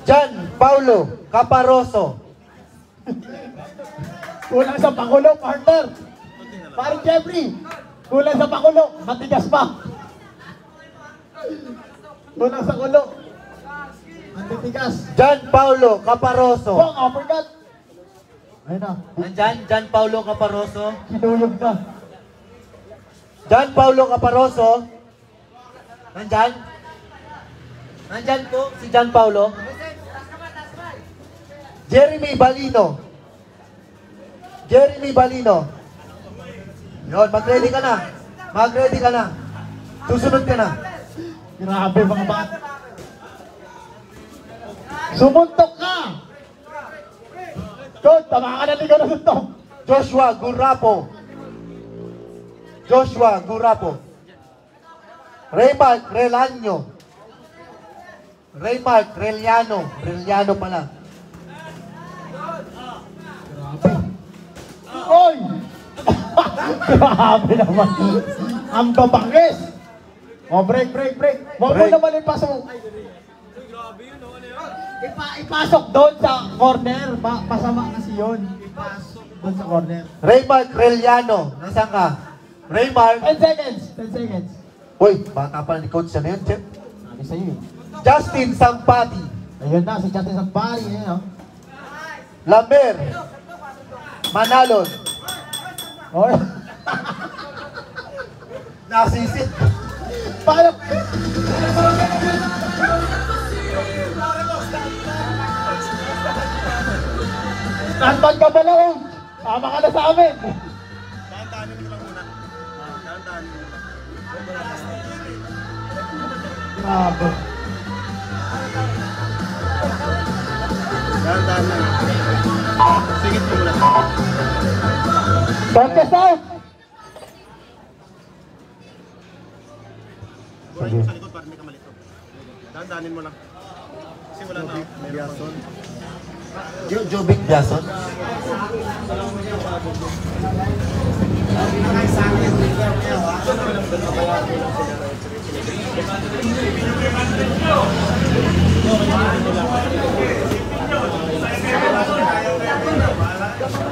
Jan Paulo Caparoso. Kulang sa Pangulo, partner. Parang Jeffrey. Kulang sa Pangulo. Matigas pa. Kulang sa kulo. Ang titigas. Jan Paulo Caparoso. Pong, uppercut. Ayun na. Nandyan? Jan Paulo Caparoso. Kinuyog na. Jan Paulo Caparoso. Nandyan? Nandyan po si Jan Paulo. Jeremy Balino. Jeremy Balino. Yun, mag-ready ka na. Mag-ready ka na. Susunod ka na. Grabe mga bata. Sumuntok ka! Coach, tama ka na ligaw na suntok. Joshua Gurapo. Joshua Gurapo. Raymark Relano. Raymark Reliano. Reliano pala. Oy! Grabe naman. Ang babangis. O, break. Huwag mo Break. naman ipasok. Ipasok doon sa corner. Masama kasi yun. Ipasok doon sa corner. Raymark Reliano. Nasaan ka? Raymark. 10 seconds. 10 seconds. Uy, bata pala ni Coach na yun, Chef. Sabi sa'yo eh. Justin Sampati. Ayun na, si Justin Sampari. Ayun o. Lamer. Manalon. Oh. Nasisit. Paano? Nandun ka ba lang? Tama ka na sa amin. Dahan-dahanin mo lang muna. Dahan-dahanin mo lang. Grabe. Dahan-dahan lang. Singit mo muna. Contest out! Buhay mo sa likod para hindi ka malito. Dahan-dahanin mo lang. Kasi wala na. Biason. Jovic Biason.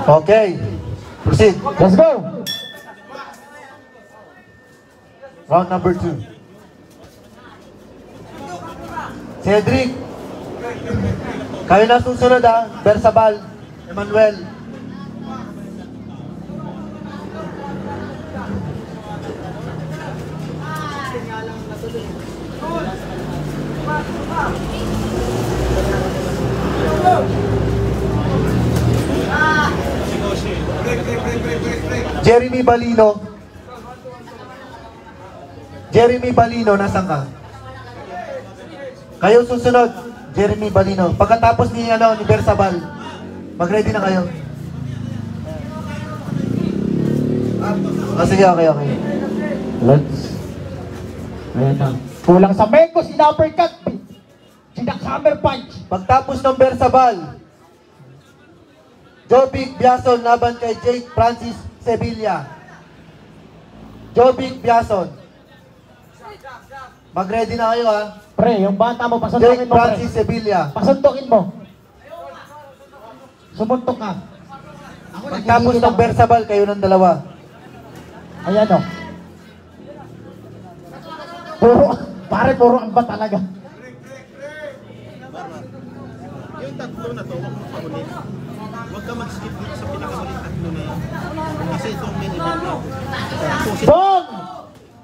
Okay. Proceed. Let's go! Round number 2. Cedric. Kayo na susunod ha. Bersabal. Emmanuel. Jeremy Balino. Jeremy Balino, nasan ka? Kayo susunod, Jeremy Balino. Pagkatapos ni Bersabal, mag-ready na kayo. Sige, okay. Let's. Ayan na. Kulang sa Mekos, in-uppercut. Sinakhammer punch. Pagtapos ng Bersabal, Jovic Biason laban kay Jake Francis Sevilla. Jovic Biason. Mag-ready na kayo ha. Pre, yung bata mo, pasuntokin Jake mo, pre. Francis Sevilla. Pasuntokin mo. Sumuntok ka. Pagtapos ng Bersabal, kayo ng dalawa. Ayan o. Puro ang ba talaga? Yung tatlo na to, huwag mo pakunin. Huwag ka mag-skip dito sa pinakamuling tatlo na yan. Kasi itong main event na. Bong!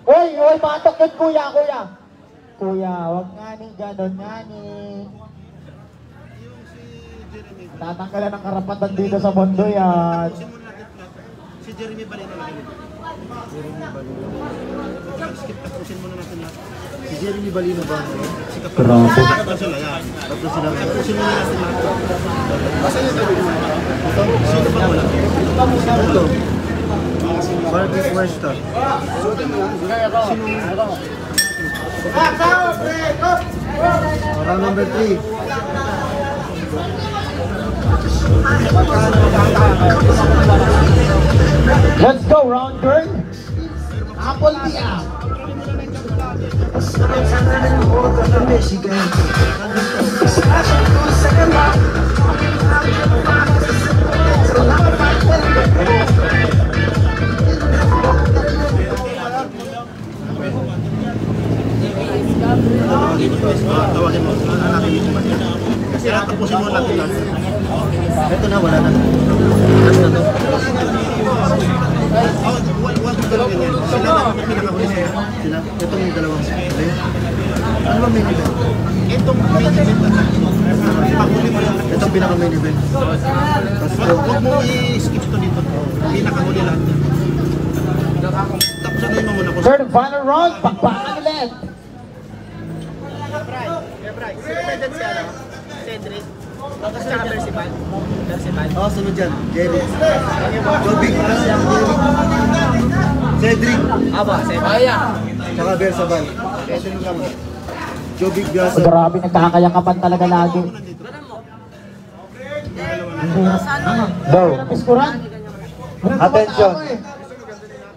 Uy, batok yun, kuya. Kuya, wag nga ni, ganon nga ni. Yung si Jeremy. Tatanggalan ng karapatan dito sa mundo yan. Tapusin muna natin lahat. Si Jeremy Balino lang yun. Skip, tapusin muna natin lahat. Si Jeremy Balino ba? Si Kapatid. Tatlo sila yan. Tapusin muna natin lahat. Sino ba wala? Ito. Barbie Cuesta. Round number 3. Let's go, round turn. Apple Dia. Tawagin mo. Hanapin mo. Kasi tapusin mo natin lahat. Ito na, wala na. Last na to. Huwag mo dalawin yan. Sila na yung pinakahuli sila. Sila, ito yung dalawang. Ano ba main event? Itong main event na tatlo. Pahuli mo lang. Itong pinaka main event. Huwag mo i-skip to dito. Pinakahuli lahat yan. Tapos Sunduin mo muna kung Third and final round, bakbakan ulit. Oh, sunod dyan. Jerry. Jobig. Cedric. Aba, Sebaya. Tsaka Bersabal. Cedric naman. Jobig Biasa. Grabe, nagkakayakapan talaga lagi. Ang hirap. Go. Ang hirap iskuran. Attention.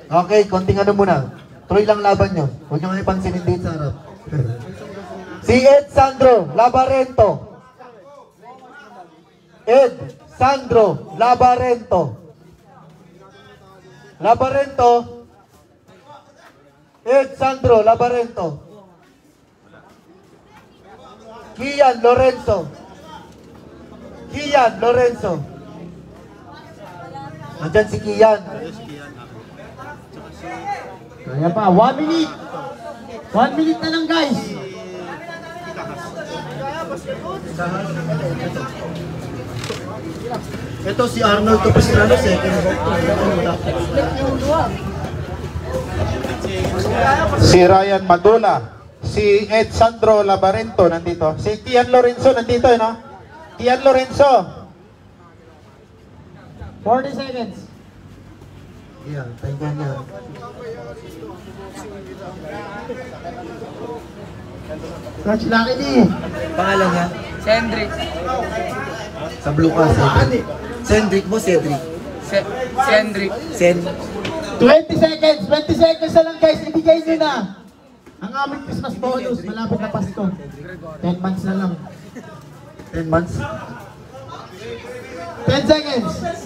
Okay, konting ano muna. Tuloy lang laban nyo. Huwag nyo nga ipansinin dito sa harap. Si Ed Sandro Labarento. Ed Sandro Labarento. Labarento. Ed Sandro Labarento. Kian Lorenzo. Kian Lorenzo. Nandyan si Kian. Kaya pa, 1 minute. 1 minute na lang, guys. Ito si Arnold Topastrano, second. Si Ryan Madula, si Ed Sandro Labarento nandito, si Kian Lorenzo nandito, no? Kian Lorenzo. 40 seconds. Yan, tingnan niya. Coach Lucky D. Pangalan niya? Cedric. Sa blue ka, Cedric. Cedric mo, Cedric. Cedric. Sen. 20 seconds. 20 seconds na lang, guys. Ibigay nyo na. Ang aming Christmas bonus. Malapit na Pasko. 10 months na lang. 10 months. 10 seconds.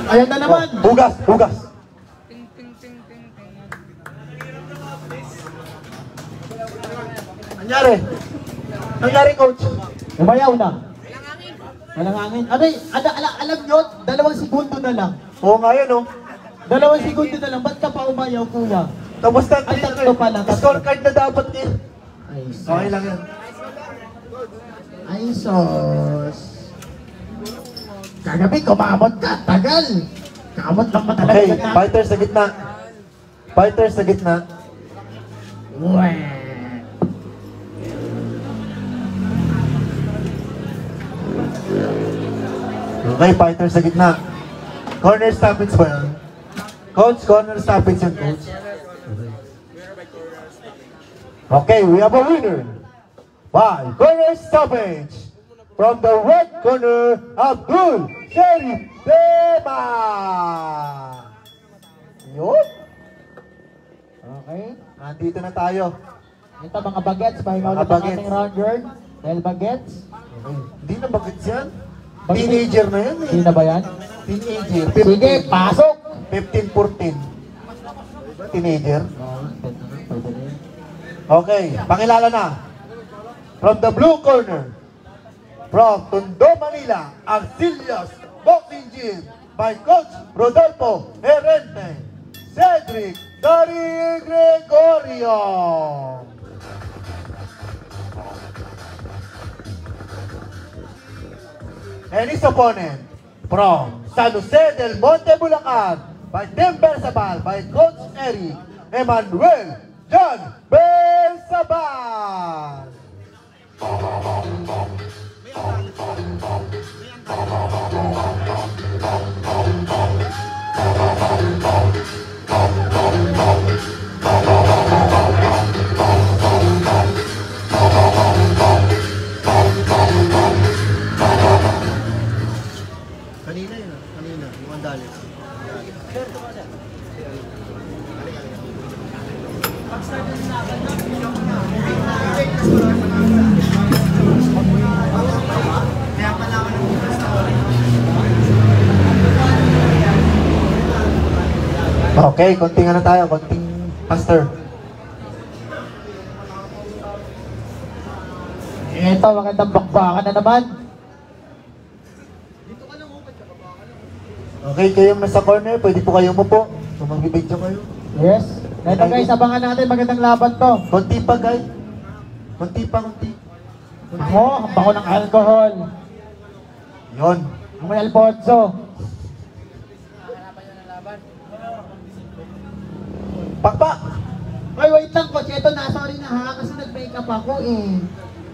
Ayan na naman. Hugas, hugas. Ting, ting, ting, ting, ting. Nangyari? Nangyari, coach? Umayaw na. Walang hangin. Abay, alam nyo, 2 segundo na lang. Oo nga yun, oh. 2 segundo na lang. Ba't ka pa umayaw, kuya? Tapos na, Ay, tatlo pala, tatlo. scorecard na dapat eh. Ay, Okay lang yan. Ay, sos. Kagabi, kumamot ka. Tagal. Kamot lang ba talaga? Okay, fighter sa gitna. Fighter sa gitna. Uwe. Okay, fighter sa gitna. Corner stoppage ba yan? Coach, corner stoppage yan, coach. Okay, we have a winner. By corner stoppage. From the red corner, Abdul Sherif Dema. Yun. Okay. Nandito na tayo. Ito mga bagets. Pahinga Mga ulit ang bagets. ating round girl. Dahil bagets. Okay. Hindi na bagets yan. Teenager na yan eh. Sino ba yan? Teenager. Sige, pasok! 15-14. Teenager. Pwede na yun. Okay, pakilala na. From the blue corner, from Tondo, Manila, Arcillos Boxing Gym by Coach Rodolfo Herente, Cedric Dari Gregorio. And his opponent, from San Jose del Monte, Bulacan, by Tim Bersabal, by Coach Eric Emmanuel John Bersabal. Kanina yun, kanina. Yung Andales. Okay, konting ano tayo, konting faster. Ito, magandang bakbakan na naman. Okay, kayong nasa corner, pwede po kayo umupo. So magbibidyo kayo. Yes. Ito guys, abangan natin magandang laban to. Konti pa, guys. Konti pa, konti. Ako, ang bako ng alcohol. Yun. Ang may Alfonso. Pakpak! Ay, wait lang, coach. Ito na. Sorry na ha. Kasi nag-makeup ako eh.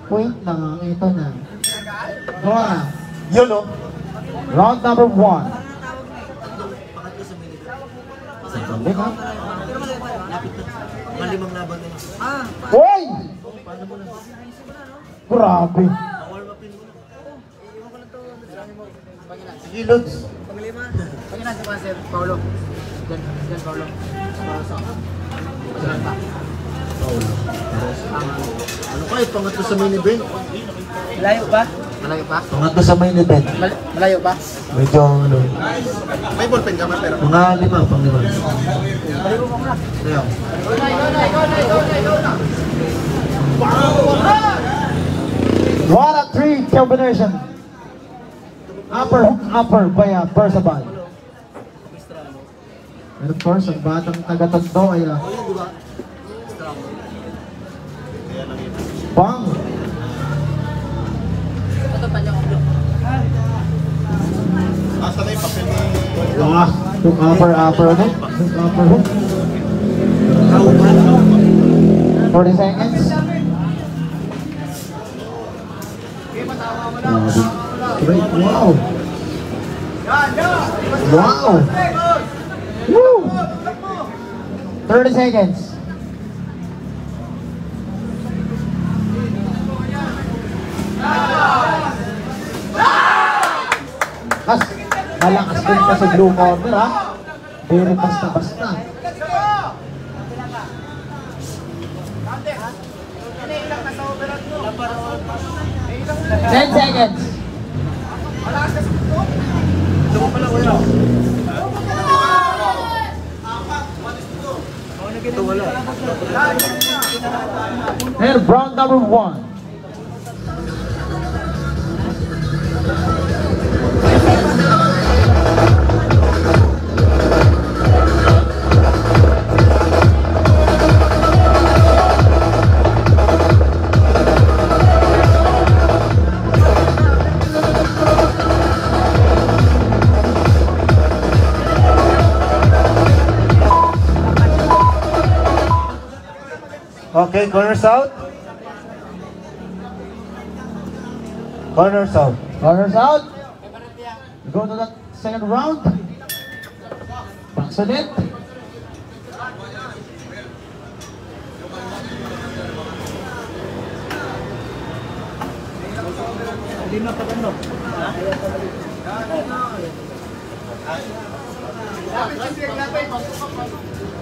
Wait lang. Ito na. Dora. Yun o. Round number 1. Sandali ha. Malimang laban na. Hoy! Grabe. Sige, Lods. Pagkina si Master Paulo. Yan Paulo. Ano kayo, pangatlo sa main event? Malayo ba? Malayo pa? Pangatlo sa main event. Malayo pa? Medyo ano. May ballpen ka man, pero Mga 5, pang 5. Malayo mo muna. Ayaw. One of 3 combination. Upper hook, upper by Percival. And of course, ang batang taga-Tondo ay bang! Ito pa niya ko. asa na yung papel ni... Hook, upper ulit. Hook, upper hook. 40 seconds. Great, wow! Wow! Woo! 30 seconds. Malakas din pa sa blue corner ha. Very basta-basta. 10 seconds. And round number 1. Okay, corner south. Corner south. Corners out. We go to the second round. Paksulit.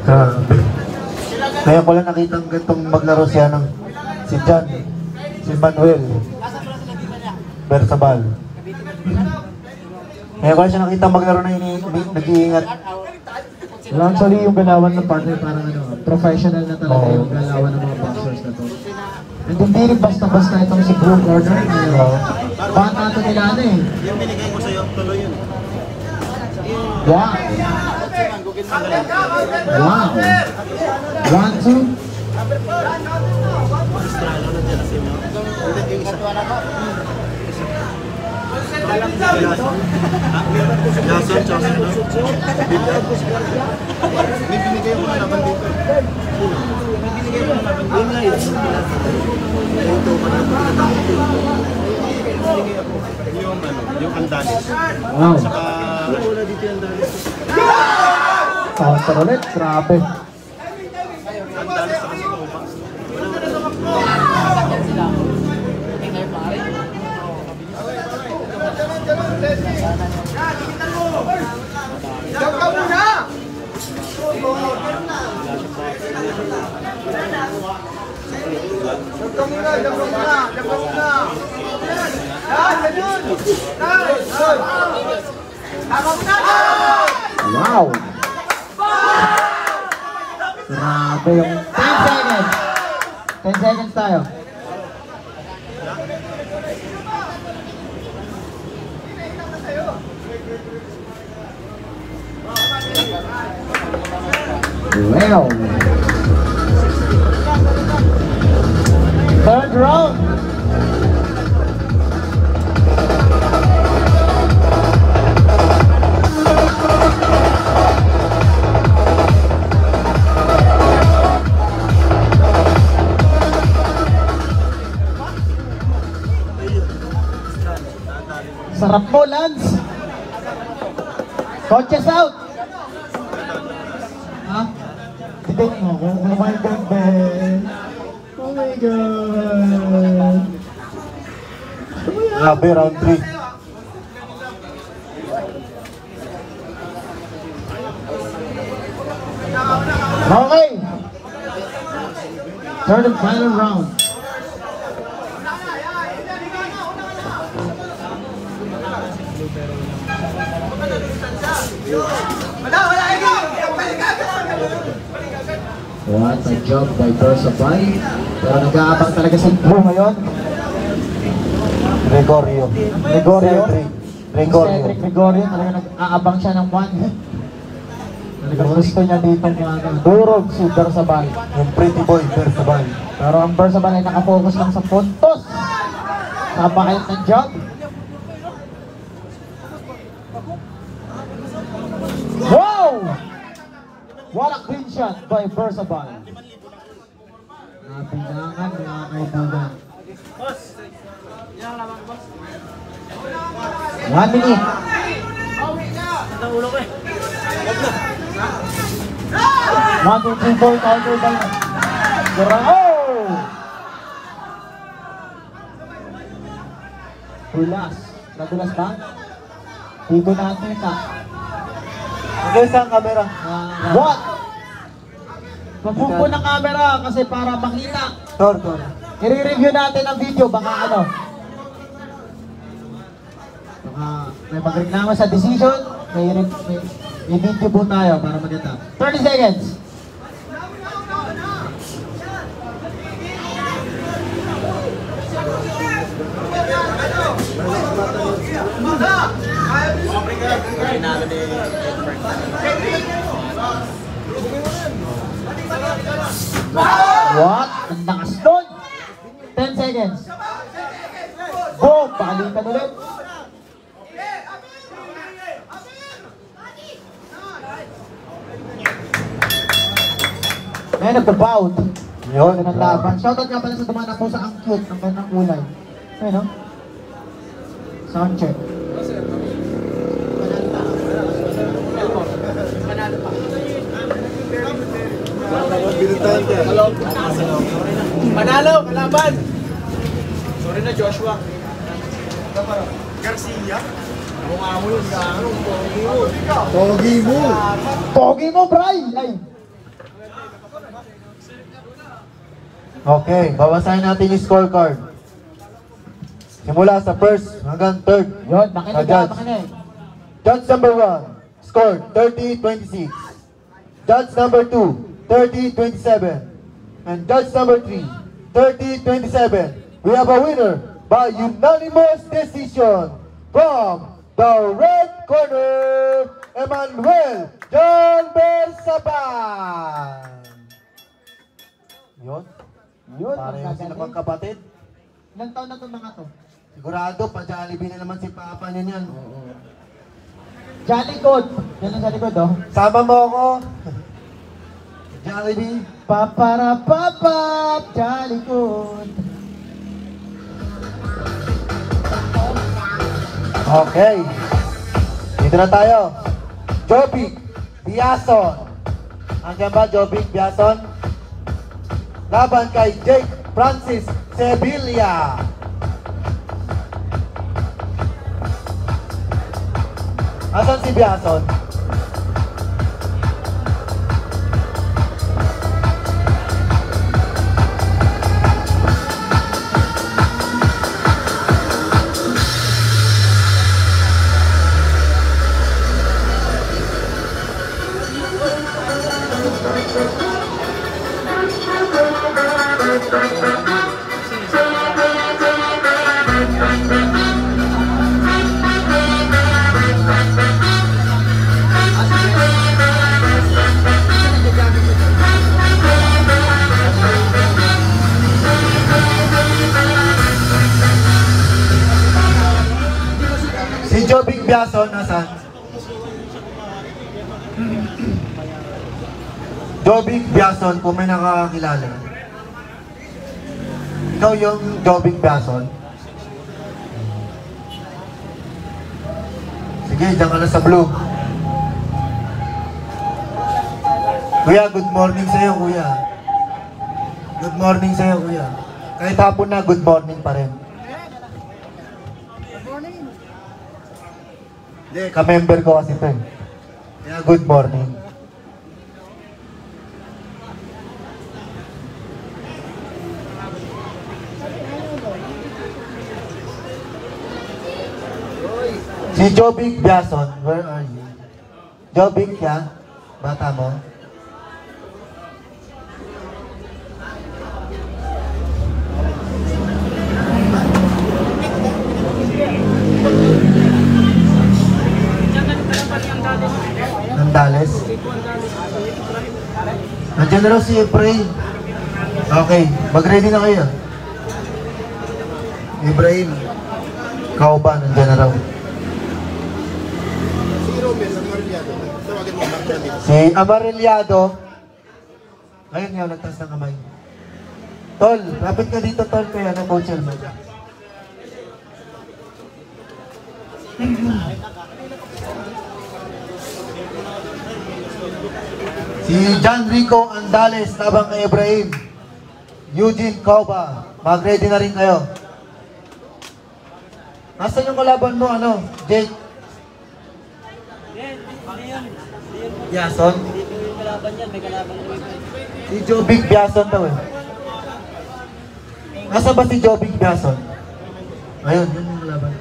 Grabe. Kaya ko lang nakita ang gantong maglaro siya ng si John, si Manuel Bersabal. Kaya ko lang siya nakita maglaro na nag-iingat. Well, actually, yung galawan ng partner parang ano, professional na talaga yung galawan ng mga boxers na to. And hindi rin basta-basta itong si Blue Corner. Bata ito nila ano eh. Yung binigay ko sa'yo, tuloy yun. Wow! Wow! 1, 2. Jason, tsaka ano? May binigay ko na naman dito. May binigay ko na naman dito. Yun nga yun. Ito, yung ano, yung Andalis. Wow! Saka, wala dito yung Andalis. Counter ulit, grabe. Andalis saka si Tomax. Wow! Grabe yung 10 seconds. 10 seconds tayo. Well. Third round. Harap mo, Lance. Coaches out. Ha? Titignan mo. Oh my God, Ben. Oh my God. Grabe, round 3. Okay. Third and final round. What a job by Persabay. Pero nag-aabang talaga si Blue ngayon. Gregorio. Gregorio. Cedric Gregorio. Talaga nag-aabang siya ng one. Talagang gusto niya dito durog si Persabay. Yung pretty boy, Persabay. Pero ang Persabay ay nakafocus lang sa puntos. Napakayat ng job. Wow! What a clean shot by Persabay. Napinangan mga kaibigan. 1 minute. One, two, three, four, counter by Gerao. Tulas. Nadulas ba? Dito natin ka. Okay, saan camera? What? Magpupo ng camera kasi para makita. Tor. I-review natin ang video, baka ano. Baka may magreklamo sa decision, may video po tayo para maganda. 30 seconds. What? Ang lakas nun! 10 seconds. Boom! Palitan ulit. Man of the bout. Yun. Ng laban. Shoutout nga pala sa dumana po sa ang cute ng gandang kulay. Ayun, no? Sound check. Manalo, kalaban! Sorry na, Joshua. Garcia? Mukha mo yun, gano'n. Pogi mo, Bray! Ay! Okay, babasahin natin yung scorecard. Simula sa first hanggang third. Yun, makinig ka, makinig. Judge number 1 scored 30-26. Judge number 2, 30-27. And judge number 3, 30-27. We have a winner by unanimous decision from the red corner, Emmanuel John Bersaban. Yun. Yun, Pareho sila magkapatid. Ilang taon na itong mga to? Sigurado, pa-Jollibee na naman si Papa niya niyan. Jollycod! Yan ang Jollycod, oh. Sama mo ako. Jollibee. Paparapapap! Jollycod! Okay. Dito na tayo. Jovic Biason. Andiyan ba, Jovic Biason? Laban kay Jake Francis Sevilla. Asan si Biason? Si Jovic Biason, nasan? Jovic Biason, kung may nakakakilala. Ikaw yung Jovic Biason? Sige, dyan ka na sa blue. Kuya, good morning sa'yo, kuya. Good morning sa'yo, kuya. Kahit hapon na, good morning pa rin. Hindi, ka-member ko kasi ito eh. Kaya good morning. Si Jovic Biason, where are you? Jovic yan? Bata mo? Nandales? Nandiyan na raw si Efrain. Okay, mag-ready na kayo. Ibrahim, ikaw ba? Nandiyan na raw. Si Amarillado. Ayun nga, nagtas ng kamay. Tol, lapit ka dito, Tol, kaya na Coach Elman. Si John Rico Andales, labang kay Ibrahim. Eugene Cauba, mag-ready na rin kayo. Nasaan yung kalaban mo, ano, Jake? Biason? Si Jovic Biason daw eh. Nasa ba si Jovic Biason? Ayun, yun yung kalaban.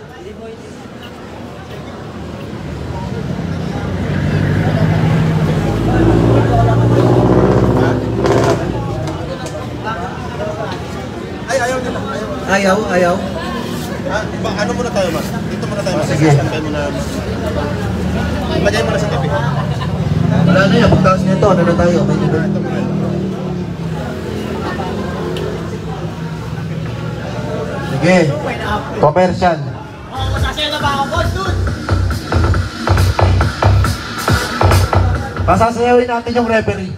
Ayaw. Ano muna tayo, mas? Dito muna tayo, mas. Sige. Lagay mo na sa tabi. Wala na yan, pagtaas nito, ano na tayo? Sige, commercial. Pasasayawin natin yung referee.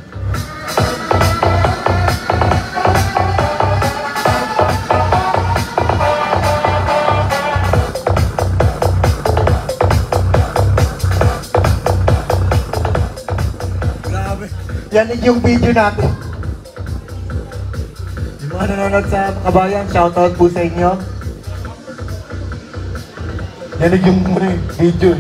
Yanig yung video natin. Yung mga nanonood sa kabayan, shoutout po sa inyo. Yanig yung video.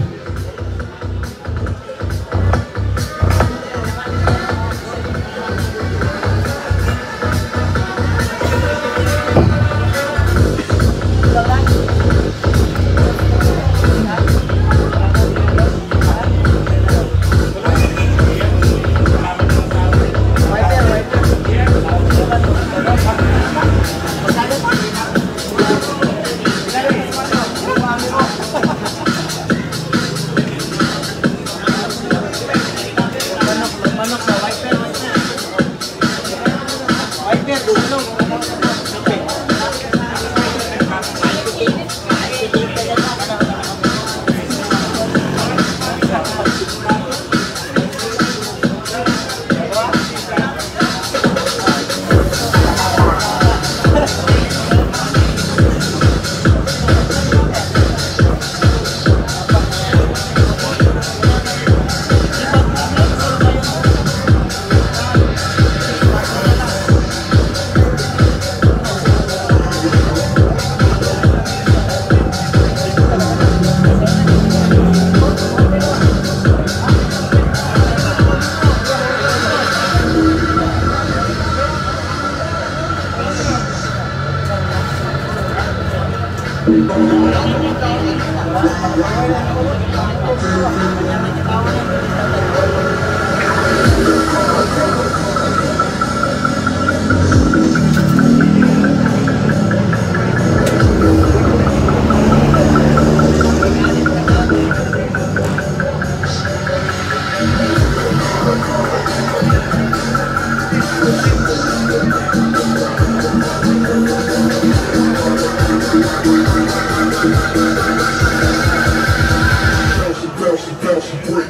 She fell, she break.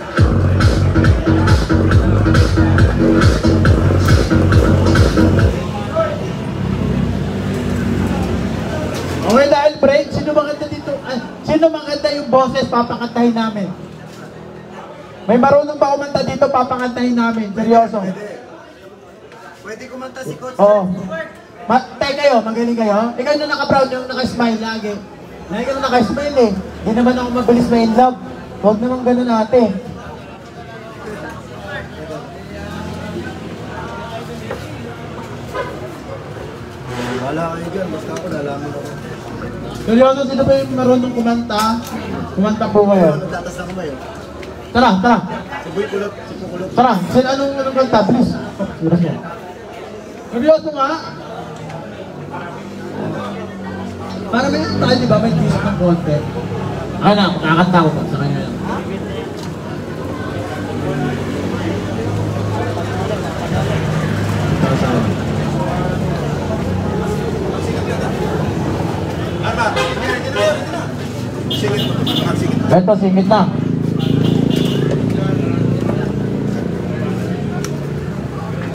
boses, papakantahin namin. May marunong ba kumanta dito, papakantahin namin. Seryoso. Pwede kumanta si Coach. Oo. Tayo kayo, magaling kayo. Ikaw na naka-proud, yung naka-smile lagi. Lagi ka na naka-smile eh. Hindi naman ako mabilis ma-in love. Huwag naman ganun ate. Wala kayo dyan, basta ako nalaman ako. Seryoso, sino ba yung marunong kumanta? Kumanta po kayo. Nagtatas na kamay. Tara, tara. Si Boy Kulot, si Kukulot. Tara, sino anong kanta? Please. Seryoso nga. Para may tayo, di ba? May tisip ng konti. Ako na, makakanta ko pa sa kanya lang. Sige, sige. Ito, singit na.